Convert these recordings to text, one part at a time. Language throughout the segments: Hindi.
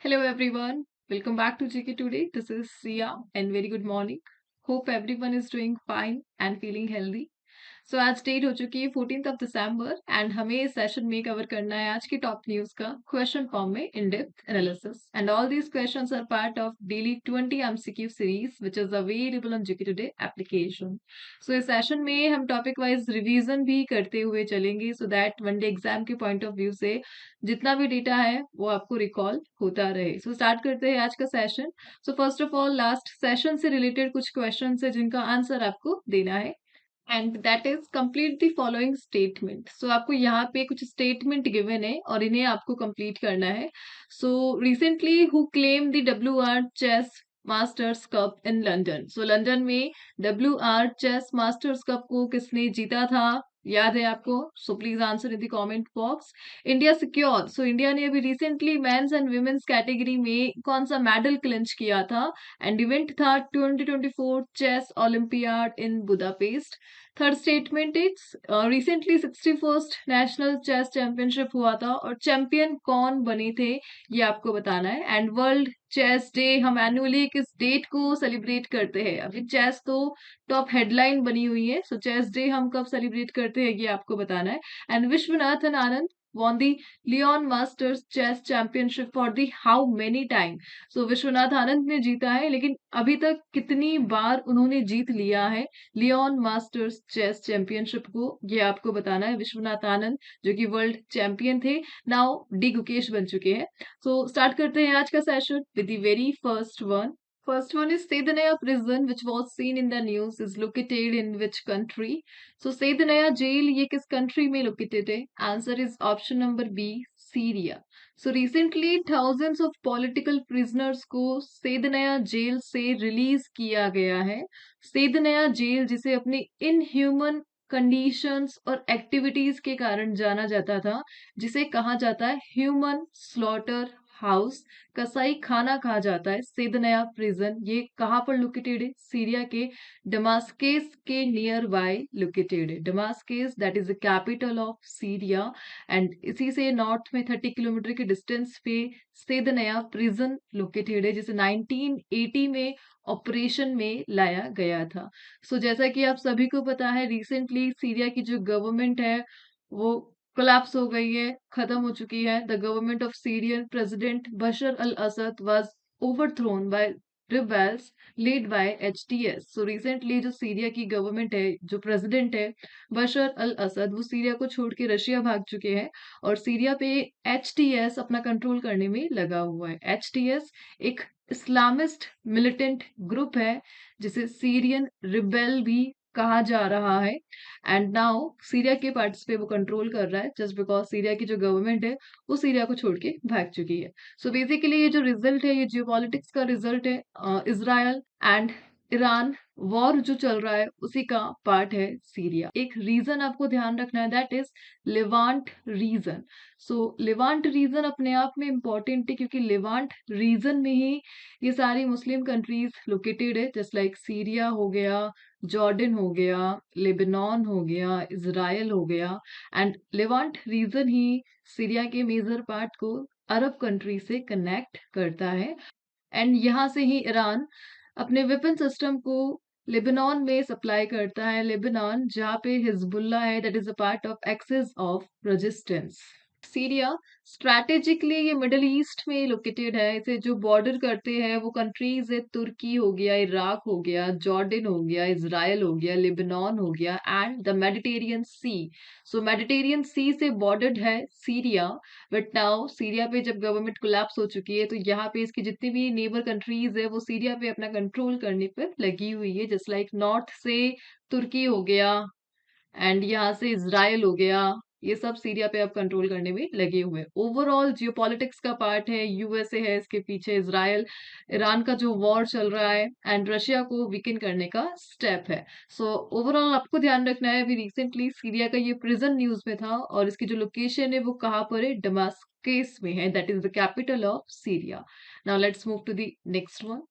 Hello everyone, welcome back to GK Today. This is Sia and very good morning. Hope everyone is doing fine and feeling healthy. सो आज डेट हो चुकी है 14 दिसंबर हमें इस सेशन में कवर करना है आज की टॉप न्यूज का क्वेश्चन फॉर्म में in depth analysis and all these questions are part of daily 20 MCQ series which is available on GK today application. So इस सेशन में हम टॉपिक वाइज रिवीजन भी करते हुए चलेंगे so that one day exam के पॉइंट ऑफ व्यू से जितना भी डेटा है वो आपको रिकॉल होता रहे। सो स्टार्ट करते हैं आज का session. So first of all last session से रिलेटेड कुछ क्वेश्चन है जिनका आंसर आपको देना है and that is complete the following statement. So आपको यहाँ पे कुछ स्टेटमेंट गिवन है और इन्हें आपको कंप्लीट करना है। So recently who claimed the WR chess masters cup in London. So London में WR चेस मास्टर्स कप को किसने जीता था, याद है आपको? So please answer in the comment box. India secure. So India ने अभी recently men's and women's category में कौन सा मेडल क्लिंच किया था एंड इवेंट था 2024 chess olympiad in Budapest. Third statement is recently 61st national chess championship हुआ था और चैंपियन कौन बने थे ये आपको बताना है। एंड वर्ल्ड चेस डे हम एनुअली किस डेट को सेलिब्रेट करते हैं? अभी चेस तो टॉप हेडलाइन बनी हुई है, सो चेस डे हम कब सेलिब्रेट करते हैं ये आपको बताना है। And Viswanathan Anand won the Leon Masters Chess Championship for the how many time? सो विश्वनाथ आनंद ने जीता है, लेकिन अभी तक कितनी बार उन्होंने जीत लिया है लियोन मास्टर्स चेस चैंपियनशिप को, ये आपको बताना है। विश्वनाथ आनंद जो कि वर्ल्ड चैंपियन थे, नाउ डी गुकेश बन चुके हैं। सो स्टार्ट करते हैं आज का session with the very first one. First one is Sedanaya prison, which was seen in the news, is located in which country? So Sedanaya jail ये किस country में located है? Answer is option number B, Syria. So recently thousands of political prisoners को सेदनया जेल से रिलीज किया गया है। सेदनया जेल जिसे अपने इनह्यूमन कंडीशंस और एक्टिविटीज के कारण जाना जाता था, जिसे कहा जाता है ह्यूमन स्लॉटर हाउस, कसाई खाना कहा जाता है। सेदनया प्रिजन ये कहाँ पर लोकेटेड है? सीरिया के डमास्केस के नियर बाय लोकेटेड है। Damascus that is the capital of Syria and इसी से नॉर्थ में 30 किलोमीटर के डिस्टेंस पे सेदनया प्रिजन लोकेटेड है, जिसे 1980 में ऑपरेशन में लाया गया था। सो जैसा कि आप सभी को पता है, रिसेंटली सीरिया की जो गवर्नमेंट है वो कोलैप्स हो गई है, खत्म हो चुकी है। The government of Syrian president Bashar al Assad was overthrown by rebels led by HTS। So recently जो सीरिया की गवर्नमेंट है, जो प्रेसिडेंट है बशर अल असद, वो सीरिया को छोड़ के रशिया भाग चुके हैं और सीरिया पे HTS अपना कंट्रोल करने में लगा हुआ है। HTS एक इस्लामिस्ट मिलिटेंट ग्रुप है जिसे सीरियन रिबेल भी कहा जा रहा है एंड नाउ सीरिया के पार्ट्स पे वो कंट्रोल कर रहा है जस्ट बिकॉज सीरिया की जो गवर्नमेंट है वो सीरिया को छोड़ के भाग चुकी है। सो बेसिकली ये जो रिजल्ट है, ये जियोपॉलिटिक्स का रिजल्ट है। इजराइल एंड ईरान वॉर जो चल रहा है उसी का पार्ट है सीरिया। एक रीजन आपको ध्यान रखना है, that is Levant region. So Levant region अपने आप में इंपॉर्टेंट है क्योंकि लिवांट रीजन में ही ये सारी मुस्लिम कंट्रीज लोकेटेड है, जस्ट लाइक सीरिया हो गया, जॉर्डन हो गया, लेबनान हो गया, इजराइल हो गया एंड लिवांट रीजन ही सीरिया के मेजर पार्ट को अरब कंट्री से कनेक्ट करता है एंड यहाँ से ही ईरान अपने वेपन सिस्टम को लेबनान में सप्लाई करता है। लेबनान जहाँ पे हिजबुल्ला है, that is a part of axis of resistance. Syria strategically ये मिडल ईस्ट में लोकेटेड है। इसे जो बॉर्डर करते हैं वो कंट्रीज है, तुर्की हो गया, इराक हो गया, जॉर्डन हो गया, इजराइल हो गया, लेबनान हो गया and the Mediterranean sea. So Mediterranean sea से बॉर्डर्ड है सीरिया। बट नाउ सीरिया पे जब गवर्नमेंट कोलैप्स हो चुकी है तो यहाँ पे इसकी जितनी भी नेबर कंट्रीज है वो सीरिया पे अपना कंट्रोल करने पर लगी हुई है, जस्ट लाइक नॉर्थ से तुर्की हो गया एंड यहाँ से इजराइल हो गया, ये सब सीरिया पे अब कंट्रोल करने में लगे हुए हैं। ओवरऑल जियोपॉलिटिक्स का पार्ट है, यूएसए है इसके पीछे, इजराइल ईरान का जो वॉर चल रहा है एंड रशिया को वीकेन करने का स्टेप है। सो ओवरऑल आपको ध्यान रखना है, अभी रिसेंटली सीरिया का ये प्रिजन न्यूज में था और इसकी जो लोकेशन है वो कहाँ पर है? डमास्कस में है, that is the capital of Syria. Now let's move to the next one.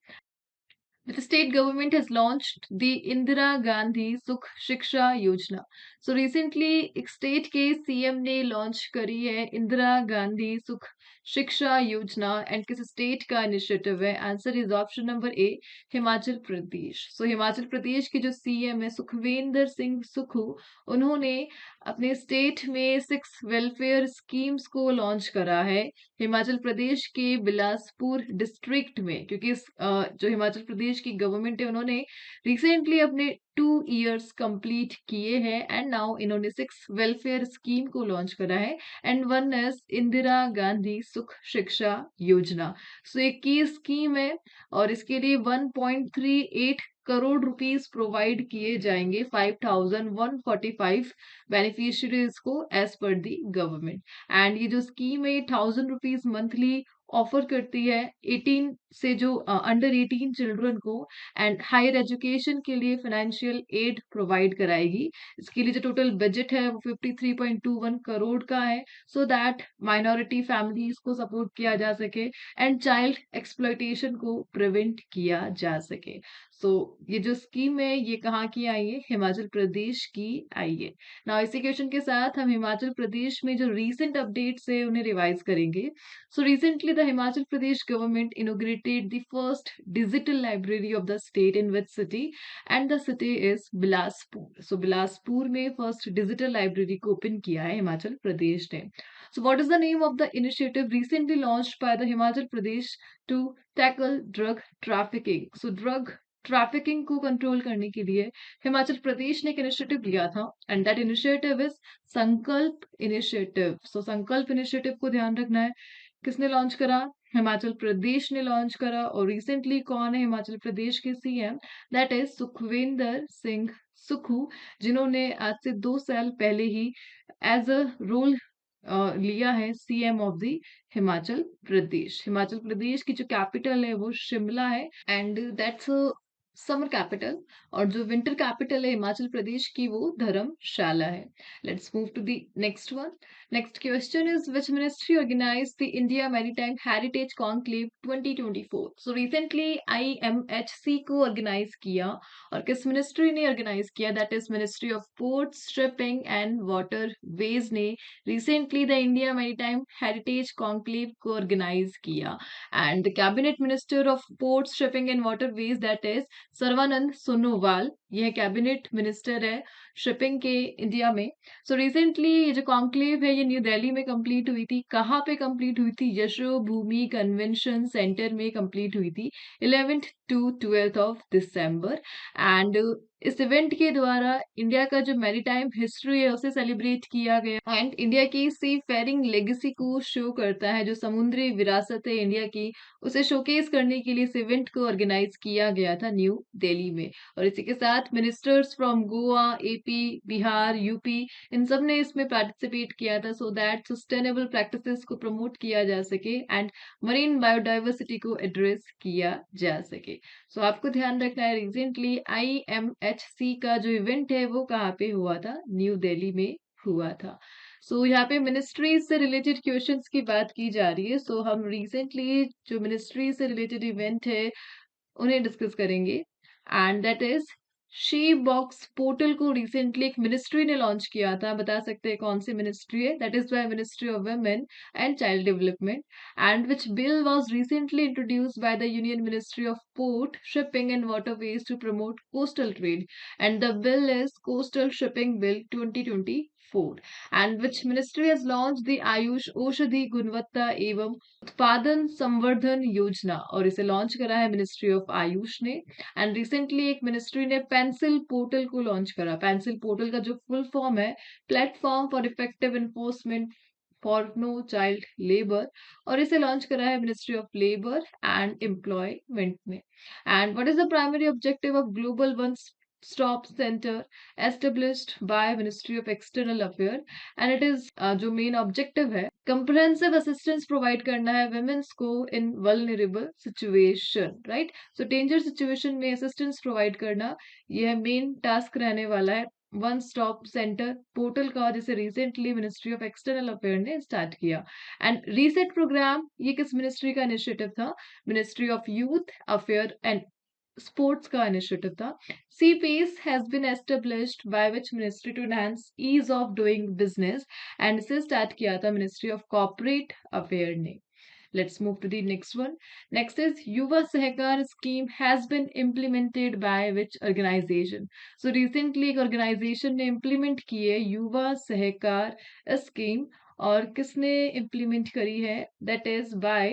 The state government has launched the Indira Gandhi Sukh Shiksha Yojana. So recently एक स्टेट के CM ने लॉन्च करी है इंदिरा गांधी सुख शिक्षा योजना एंड किस स्टेट का इनिशिएटिव है? Answer is option number A, Himachal Pradesh. So Himachal Pradesh के जो सीएम है सुखविंदर सिंह सुक्खू, उन्होंने अपने स्टेट में 6 वेलफेयर स्कीम्स को लॉन्च करा है हिमाचल प्रदेश के बिलासपुर डिस्ट्रिक्ट में, क्योंकि जो हिमाचल प्रदेश की गवर्नमेंट है उन्होंने रिसेंटली अपने 2 इयर्स कंप्लीट किए हैं एंड नाउ इन्होंने 6 वेलफेयर स्कीम को लॉन्च करा है and one is Indira Gandhi सुख शिक्षा योजना। सो एक की स्कीम है और इसके लिए 1.38 करोड़ रुपीस प्रोवाइड किए जाएंगे 5145 बेनिफिशियरीज को as per the government. And ये जो स्कीम है 1000 रुपीज मंथली ऑफर करती है 18 से जो अंडर 18 चिल्ड्रन को एंड हायर एजुकेशन के लिए फाइनेंशियल एड प्रोवाइड कराएगी। इसके लिए जो टोटल बजट है वो 53.21 करोड़ का है, सो दैट माइनॉरिटी फैमिलीज को सपोर्ट किया जा सके एंड चाइल्ड एक्सप्लॉयटेशन को प्रिवेंट किया जा सके। सो ये जो स्कीम है ये कहाँ की आई है? हिमाचल प्रदेश की आई है। ना इसी क्वेश्चन के साथ हम हिमाचल प्रदेश में जो रीसेंट अपडेट्स है उन्हें रिवाइज करेंगे। So recently, the Himachal Pradesh government inaugurated the first digital library of the state in which city, and the city is Bilaspur. So Bilaspur में first digital library को open किया है हिमाचल प्रदेश ने। So what is the name of the initiative recently launched by the Himachal Pradesh to tackle drug trafficking? So drug trafficking को कंट्रोल करने के लिए हिमाचल प्रदेश ने एक इनिशिएटिव लिया था एंड दैट इनिशिएटिव इज संकल्प इनिशिएटिव। सो संकल्प इनिशिएटिव को ध्यान रखना है। किसने लॉन्च करा? हिमाचल प्रदेश ने लॉन्च करा। और रिसेंटली कौन है हिमाचल प्रदेश के CM? That is Sukhvinder Singh Sukhu, जिन्होंने आज से 2 साल पहले ही एज अ रोल लिया है CM of the Himachal Pradesh. Himachal Pradesh की जो कैपिटल है वो शिमला है एंड दैट्स समर कैपिटल। और जो विंटर कैपिटल है हिमाचल प्रदेश की वो धर्मशाला है। Let's move to the next one. Next question is which ministry organise the India maritime heritage conclave 2024? So recently IMHC को ऑर्गेनाइज किया और किस मिनिस्ट्री ने ऑर्गेनाइज किया? That is ministry of ports shipping and waterways ने recently the India maritime heritage conclave को ऑर्गेनाइज किया and the cabinet minister of ports shipping and waterways that is Sarbananda Sonowal, यह कैबिनेट मिनिस्टर है शिपिंग के इंडिया में। सो रिसेंटली ये जो कॉन्क्लेव है ये न्यू दिल्ली में कंप्लीट हुई थी। कहाँ पे कंप्लीट हुई थी? यशो भूमि कन्वेंशन सेंटर में कंप्लीट हुई थी 11th to 12th of December. And इस इवेंट के द्वारा इंडिया का जो मैरीटाइम हिस्ट्री है उसे सेलिब्रेट किया गया एंड इंडिया की सी फेरिंग लेगेसी को शो करता है। जो समुद्री विरासत है इंडिया की उसे शोकेस करने के लिए इस इवेंट को ऑर्गेनाइज किया गया था न्यू दिल्ली में। और इसी के साथ ministers from Goa, AP, Bihar, UP, इन सब ने इसमें पार्टिसिपेट किया था सो दैट सस्टेनेबल प्रैक्टिसेस को प्रमोट किया जा सके एंड मरीन बायोडाइवर्सिटी को एड्रेस किया जा सके। सो आपको ध्यान रखना है रिसेंटली आईएमएचसी का जो इवेंट है वो कहाँ पे हुआ था? न्यू दिल्ली में हुआ था। सो यहाँ पे मिनिस्ट्रीज से रिलेटेड क्वेश्चंस की बात की जा रही है। सो हम रिसेंटली जो मिनिस्ट्री से रिलेटेड इवेंट है उन्हें डिस्कस करेंगे and that is she box portal को रिसेंटली एक मिनिस्ट्री ने लॉन्च किया था। बता सकते हैं कौन सी मिनिस्ट्री है? That is by ministry of women and child development and which bill was recently introduced by the union ministry of port shipping and waterways to promote coastal trade and the bill is coastal shipping bill 2024 and which ministry has launched the Ayush औषधि गुणवत्ता एवं उत्पादन संवर्धन योजना, और इसे लॉन्च करा है मिनिस्ट्री ऑफ आयुष ने। एंड रिसेंटली एक मिनिस्ट्री ने पेंसिल पोर्टल को लॉन्च करा। पेंसिल पोर्टल का जो फुल फॉर्म है platform for effective enforcement for no child labour, और इसे लॉन्च करा है ministry of labour and employment में। And what is the primary objective of global one stop centre established by Ministry of External Affairs and it is जो मेन ऑब्जेक्टिव है कंप्रहेंसिव असिस्टेंस प्रोवाइड करना है वुमेन्स को इन वल्नरेबल सिचुएशन, राइट? सो डेंजर सिचुएशन में असिस्टेंस प्रोवाइड करना यह मेन टास्क रहने वाला है वन स्टॉप सेंटर पोर्टल का, जिसे recently ministry of external affair ने स्टार्ट किया। एंड रीसेट प्रोग्राम ये किस मिनिस्ट्री का इनिशिएटिव था? Ministry of youth affair and sports का इनिशिएटिव था। C pace has been established by which ministry to enhance ease of doing business, and इसे स्टार्ट किया था मिनिस्ट्री ऑफ कॉर्पोरेट अफेयर ने। Let's move to the next one. Next is Yuva Sahakar scheme has been implemented by which organization? So recently एक organization ने implement की है युवा सहकार scheme, और किसने implement करी है? That is by,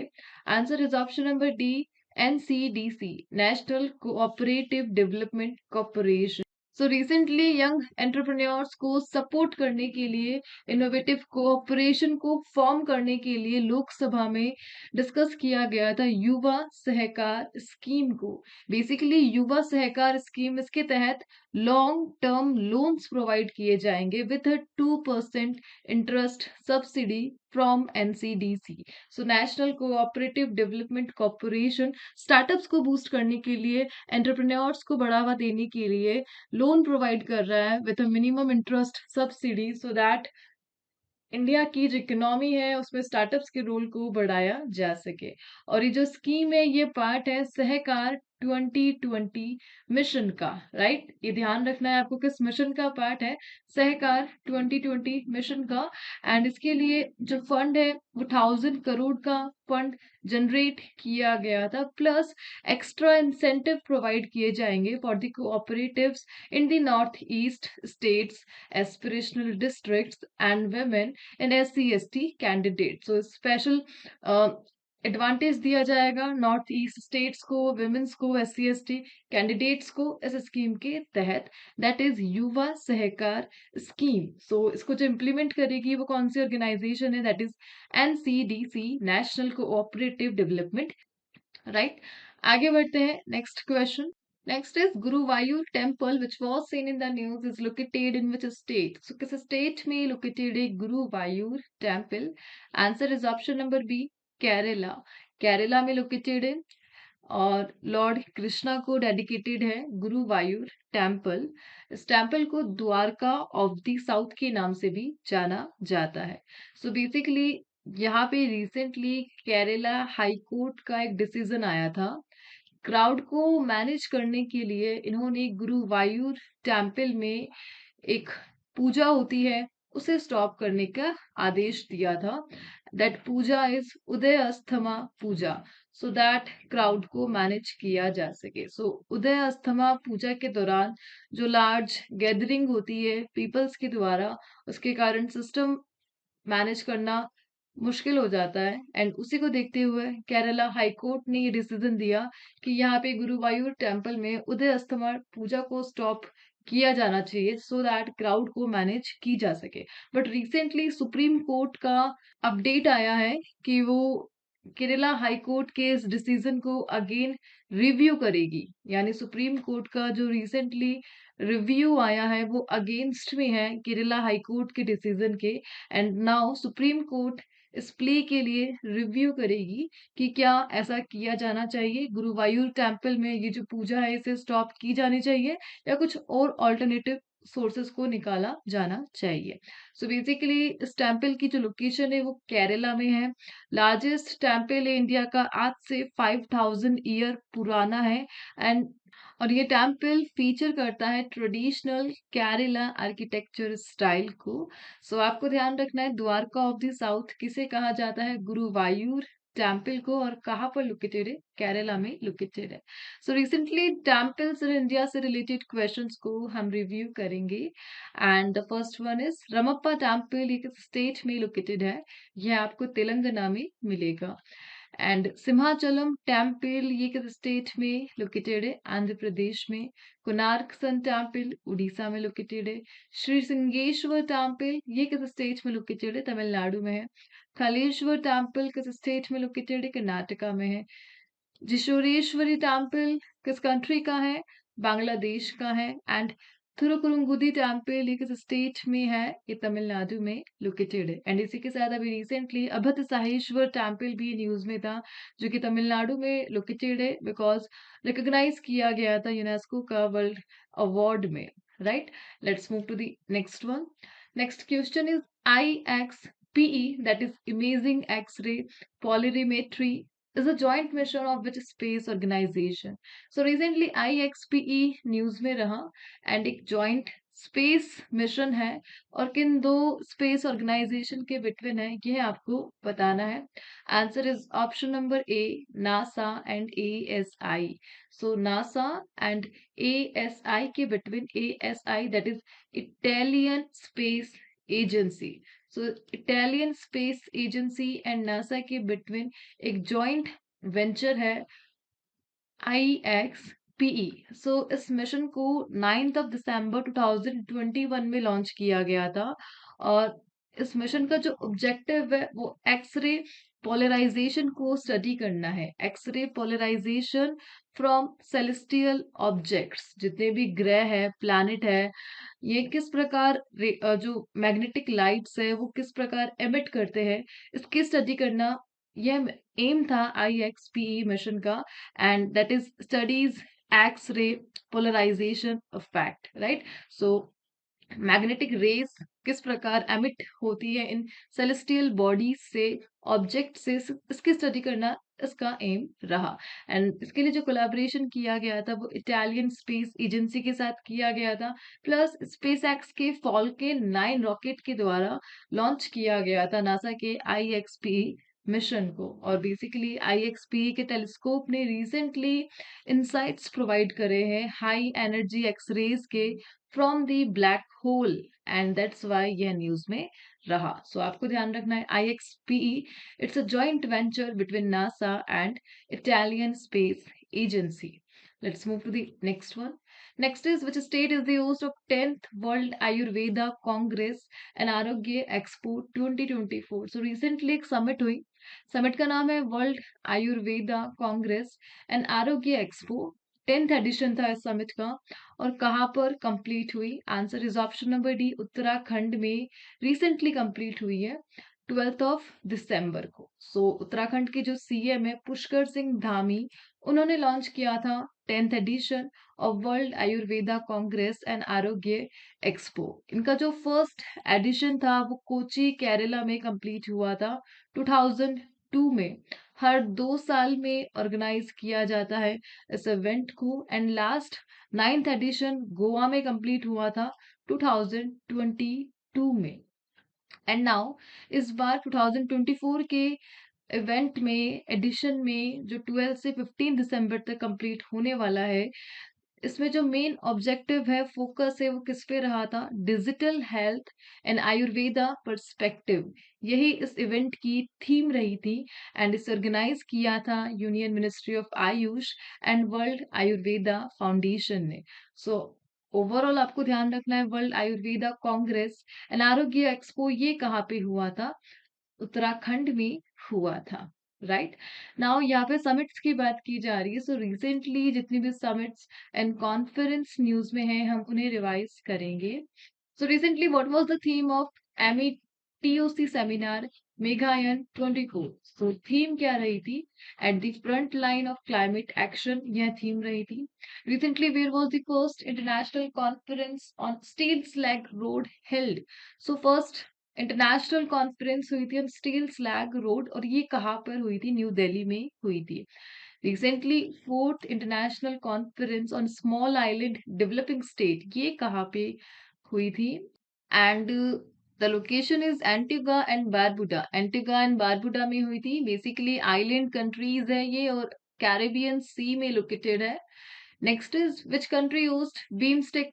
answer is option number D, NCDC, National Cooperative Development Corporation. So recently young entrepreneurs को सपोर्ट करने के लिए, इनोवेटिव कोऑपरेशन को फॉर्म करने के लिए लोकसभा में डिस्कस किया गया था युवा सहकार स्कीम को। बेसिकली युवा सहकार स्कीम, इसके तहत लॉन्ग टर्म लोन्स प्रोवाइड किए जाएंगे with 2% interest subsidy from NCDC. So national cooperative development corporation startups को बूस्ट करने के लिए, एंटरप्रेन्योर्स को बढ़ावा देने के लिए लोन प्रोवाइड कर रहा है with a minimum interest subsidy, so that India की जो इकोनॉमी है उसमें स्टार्टअप्स के रोल को बढ़ाया जा सके। और ये जो स्कीम है ये पार्ट है सहकार 2020 मिशन का, राइट? ये ध्यान रखना है आपको किस मिशन का पार्ट है, सहकार 2020 मिशन का। एंड इसके लिए जो फंड है वो 1000 करोड़ का फंड जनरेट किया गया था, प्लस एक्स्ट्रा इंसेंटिव प्रोवाइड किए जाएंगे for the cooperatives in the north east states, aspirational districts and women and SC/ST candidate. So special advantage दिया जाएगा नॉर्थ ईस्ट स्टेट्स को, विमेन्स को, SC/ST कैंडिडेट्स को इस स्कीम के तहत, दैट इज युवा सहकार स्कीम। सो इसको जो इम्प्लीमेंट करेगी वो कौन सी ऑर्गेनाइजेशन है? That is NCDC, national cooperative development, right? आगे बढ़ते हैं, next question. Next is Guruvayur temple which was seen in the news is located in which state? So किस state में located है Guruvayur temple? Answer is option number B, Kerala. Kerala में located है और लॉर्ड कृष्णा को डेडिकेटेड है गुरुवायूर टेम्पल। इस टेम्पल को द्वारका ऑफ द साउथ के नाम से भी जाना जाता है। सो बेसिकली यहाँ पे रिसेंटली केरला हाई कोर्ट का एक डिसीजन आया था, क्राउड को मैनेज करने के लिए इन्होंने गुरुवायूर टेम्पल में एक पूजा होती है उसे स्टॉप करने का आदेश दिया था। That puja is Uday Asthama puja, so that crowd को मैनेज किया जा सके। सो उदय अस्थमा पूजा के दौरान जो लार्ज गैदरिंग होती है पीपल्स के द्वारा, उसके कारण सिस्टम मैनेज करना मुश्किल हो जाता है। एंड उसी को देखते हुए केरला हाई कोर्ट ने ये डिसीजन दिया कि यहाँ पे गुरुवायूर टेम्पल में उदय अस्तमा पूजा को स्टॉप किया जाना चाहिए सो दैट क्राउड को मैनेज की जा सके। बट रिसेंटली सुप्रीम कोर्ट का अपडेट आया है कि वो केरला हाई कोर्ट के इस डिसीजन को अगेन रिव्यू करेगी। यानी सुप्रीम कोर्ट का जो रिसेंटली रिव्यू आया है वो अगेंस्ट में है केरला हाई कोर्ट के डिसीजन के। एंड नाउ सुप्रीम कोर्ट इस प्ले के लिए रिव्यू करेगी कि क्या ऐसा किया जाना चाहिए, गुरुवायूर टेम्पल में ये जो पूजा है इसे स्टॉप की जानी चाहिए या कुछ और ऑल्टरनेटिव सोर्सेस को निकाला जाना चाहिए। सो बेसिकली इस टेम्पल की जो लोकेशन है वो केरला में है। लार्जेस्ट टेम्पल है इंडिया का, आज से 5000 ईयर पुराना है। एंड और ये टेम्पल फीचर करता है ट्रेडिशनल केरला आर्किटेक्चर स्टाइल को। सो आपको ध्यान रखना है द्वारका ऑफ द साउथ किसे कहा जाता है, गुरुवायूर टेम्पल को, और कहाँ पर लोकेटेड है, केरला में लोकेटेड है। So recently temples in India से रिलेटेड क्वेश्चंस को हम रिव्यू करेंगे। And the first one is Ramappa temple, ये किस स्टेट में लोकेटेड है? यह आपको तेलंगाना में मिलेगा। एंड सिंहाचलम टेम्पल ये किस स्टेट में लोकेटेड है? आंध्र प्रदेश में। कोणार्क सन टेम्पल उड़ीसा में लोकेटेड है। श्री सिंगेश्वर टेम्पल ये किस स्टेट में लोकेटेड है? तमिलनाडु में है। खलेश्वर टेम्पल किस स्टेट में लोकेटेड है? कर्नाटका में है। जिशोरेश्वरी टेम्पल किस कंट्री का है? बांग्लादेश का है। एंड थिरुकुरुंगुदी टेम्पल ये किस स्टेट में है? ये तमिलनाडु में लोकेटेड है। एंड इसी के साथ अभी रिसेंटली अभद्र साहेश्वर टेम्पल भी न्यूज में था जो कि तमिलनाडु में लोकेटेड है बिकॉज रिकॉग्नाइज किया गया था यूनेस्को का वर्ल्ड अवार्ड में, right? Let's move to the next one. Next question is IXPE, that is imaging X-ray polarimetry is a joint mission of which space organization? So recently IXPE news में रहा एंड एक जॉइंट स्पेस मिशन है और किन दो स्पेस ऑर्गेनाइजेशन के बिटवीन है ये आपको बताना है. Answer is option number A, NASA and ASI. So NASA and ASI के between, ASI that is Italian space agency. So Italian space agency and NASA के बिटवीन एक जॉइंट वेंचर है IXPE. सो इस मिशन को 9th ऑफ दिसंबर 2021 में लॉन्च किया गया था और इस मिशन का जो ऑब्जेक्टिव है वो एक्सरे पोलराइजेशन को स्टडी करना है. X-ray polarisation from celestial objects, जितने भी ग्रह है, प्लैनेट है, ये किस प्रकार जो मैग्नेटिक लाइट्स है वो किस प्रकार एमिट करते हैं, इसकी स्टडी करना यह एम था IXPE मिशन का. And that is studies x-ray polarisation effect, right. So magnetic rays किस प्रकार एमिट होती है इन सेलेस्टियल बॉडीज से, ऑब्जेक्ट से, इसकी स्टडी करना इसका एम रहा. एंड इसके लिए जो कोलैबोरेशन किया गया था वो इटालियन स्पेस एजेंसी के साथ किया गया था, प्लस स्पेस एक्स के फॉल्कन 9 रॉकेट के द्वारा लॉन्च किया गया था नासा के IXPE मिशन को. और बेसिकली IXPE के टेलीस्कोप ने रिसेंटली इंसाइट्स प्रोवाइड करे हैं हाई एनर्जी एक्सरेज के from the black hole and that's why यह न्यूज में रहा. सो आपको ध्यान रखना है IXPE it's a joint venture between NASA and Italian space agency. Let's move to the next one. Next is which state is the host of 10th World Ayurveda Congress and Arogya Expo 2024. So recently एक summit हुई. Summit का नाम है World Ayurveda Congress and Arogya Expo. 10th edition था इस समिट का और कहाँ पर कंप्लीट हुई? Answer is option number D, Uttarakhand में रिसेंटली कंप्लीट हुई है 12th ऑफ दिसंबर को. सो उत्तराखंड के जो CM है पुष्कर सिंह धामी, उन्होंने लॉन्च किया था 10th edition of world Ayurveda congress and Arogya expo. इनका जो फर्स्ट एडिशन था वो कोची केरला में कंप्लीट हुआ था 2002 में. हर 2 साल में ऑर्गेनाइज किया जाता है इस इवेंट को and last 9th addition Goa में कंप्लीट हुआ था 2022 में. एंड नाउ इस बार 2024 के इवेंट में, एडिशन में, जो 12 से 15 दिसंबर तक कंप्लीट होने वाला है, इसमें जो मेन ऑब्जेक्टिव है, फोकस है, वो किस पे रहा था? Digital health and Ayurveda perspective. यही इस इवेंट की थीम रही थी एंड इसे ऑर्गेनाइज किया था union ministry of Ayush and world Ayurveda foundation ने. सो ओवरऑल आपको ध्यान रखना है world Ayurveda congress and Arogya expo ये कहाँ पे हुआ था? उत्तराखंड में हुआ था, राइट. नाउ यहाँ पे समिट्स की बात की जा रही है. सो रिसेंटली जितनी भी समिट्स एंड कॉन्फ्रेंस न्यूज में है हम उन्हें रिवाइज करेंगे. So recently what was the theme of METOC seminar मेघायन 24? सो थीम क्या रही थी? At the front line of climate action, यह थीम रही थी. Recently where was the first international conference on steel slag road held? So first international conference हुई थी ऑन स्टील स्लैग रोड और ये कहाँ पर हुई थी? न्यू दिल्ली में हुई थी. Recently fourth international conference on small island developing state, ये कहाँ पे हुई थी? And the location is Antigua and Barbuda. Antigua and Barbuda में हुई थी. बेसिकली आइलैंड कंट्रीज है ये और कैरेबियन सी में लोकेटेड है. Next is which country host BIMSTEC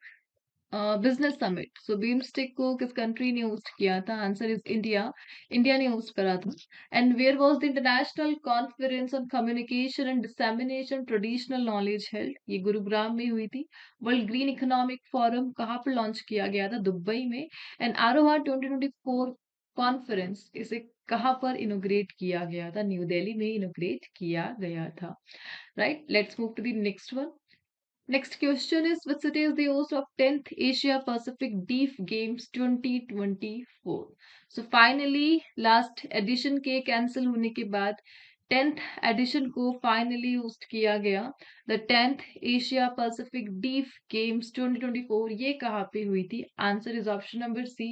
business summit? So BIMSTEC को किस कंट्री ने होस्ट किया था? Answer is India. इंडिया ने होस्ट करा था. And where was the international conference on communication and dissemination traditional knowledge held? ये गुरुग्राम में हुई थी. वर्ल्ड ग्रीन इकोनॉमिक फोरम कहाँ पर लॉन्च किया गया था? दुबई में. एंड आरोहा 2024 कॉन्फ्रेंस, इसे कहाँ पर इनोग्रेट किया गया था? न्यू दिल्ली में इनोग्रेट किया गया था, right. Let's move to the next one. Next question is which city is the host of 10th Asia Pacific Deaf Games 2024? So finally last edition के कैंसिल होने के बाद 10th एडिशन को फाइनली होस्ट किया गया. The 10th Asia Pacific deaf games 2024 ये कहाँ पे हुई थी? Answer is option number C,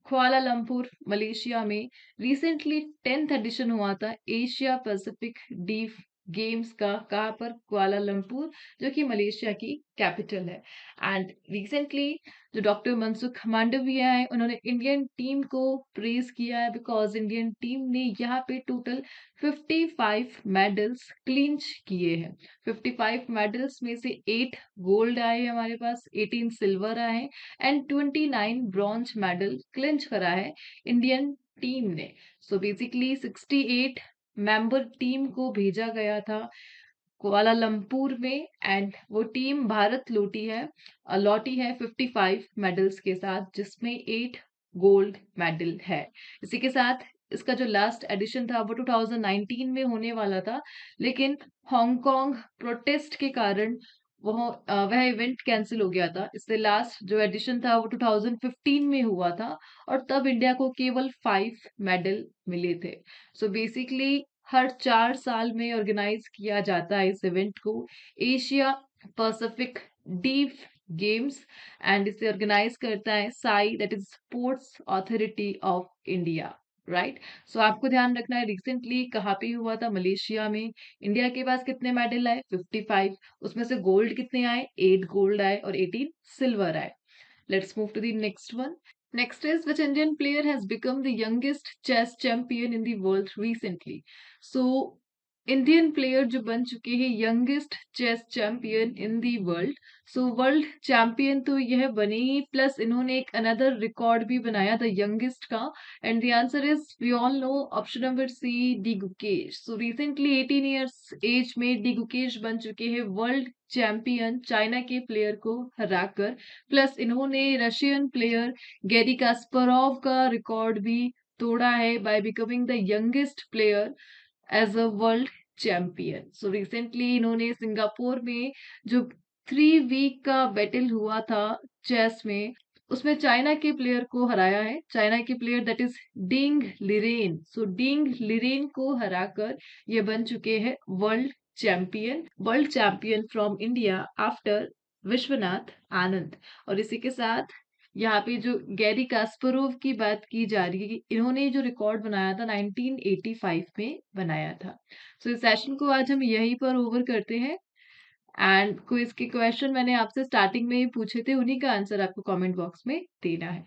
Kuala Lumpur Malaysia में रिसेंटली 10th एडिशन हुआ था एशिया पैसिफिक डीफ गेम्स का। कहाँ पर? कुआलालंपुर, जो कि मलेशिया की कैपिटल है। एंड रिसेंटली जो डॉक्टर मनसुख मांडविया है, उन्होंने इंडियन टीम को प्रेज किया है बिकॉज इंडियन टीम ने यहाँ पे टोटल 55 मेडल्स क्लिंच किए हैं। 55 मेडल्स में से 8 गोल्ड आए हैं हमारे पास, 18 सिल्वर आए हैं एंड 29 ब्रॉन्ज मेडल क्लिंच करा है इंडियन टीम ने। सो बेसिकली 68 मेंबर टीम को भेजा गया था कुआलालंपुर में एंड वो टीम भारत लौटी है 55 मेडल्स के साथ, जिसमें 8 गोल्ड मेडल है। इसी के साथ इसका जो लास्ट एडिशन था वो 2019 में होने वाला था, लेकिन हांगकांग प्रोटेस्ट के कारण वह इवेंट कैंसिल हो गया था। इससे लास्ट जो एडिशन था वो 2015 में हुआ था और तब इंडिया को केवल 5 मेडल मिले थे। सो बेसिकली हर 4 साल में ऑर्गेनाइज किया जाता है इस इवेंट को, Asia Pacific deaf games, and इसे ऑर्गेनाइज करता है SAI, that is sports authority of India, right. So आपको ध्यान रखना है रिसेंटली कहाँ पे हुआ था, मलेशिया में। इंडिया के पास कितने मेडल आए? 55। उसमें से गोल्ड कितने आए? 8 गोल्ड आए और 18 सिल्वर आए। Let's move to the next one. Next is, which Indian player has become the youngest chess champion in the world recently? So, Indian player जो बन चुके हैं youngest chess champion in the world. So world champion तो यह बने ही, प्लस इन्होंने एक अनदर रिकॉर्ड भी बनाया था यंगेस्ट का, and the answer is we all know option number C, D Gukesh. So recently 18 years age में डी गुकेश बन चुके हैं वर्ल्ड चैंपियन चाइना के प्लेयर को हराकर, प्लस इन्होंने रशियन प्लेयर गैरी कास्परोव का रिकॉर्ड भी तोड़ा है by becoming the youngest player as a world champion. So recently इन्होंने सिंगापुर में जो 3 वीक का बैटल हुआ था चेस में, उसमें चाइना के प्लेयर को हराया है। चाइना के player that is Ding Liren. So Ding Liren को हराकर ये बन चुके हैं world champion from India after Viswanathan Anand. और इसी के साथ यहाँ पे जो गैरी कास्परोव की बात की जा रही है कि इन्होंने जो रिकॉर्ड बनाया था 1985 में बनाया था। सो इस सेशन को आज हम यहीं पर ओवर करते हैं एंड क्विज के क्वेश्चन मैंने आपसे स्टार्टिंग में ही पूछे थे, उन्हीं का आंसर आपको कमेंट बॉक्स में देना है।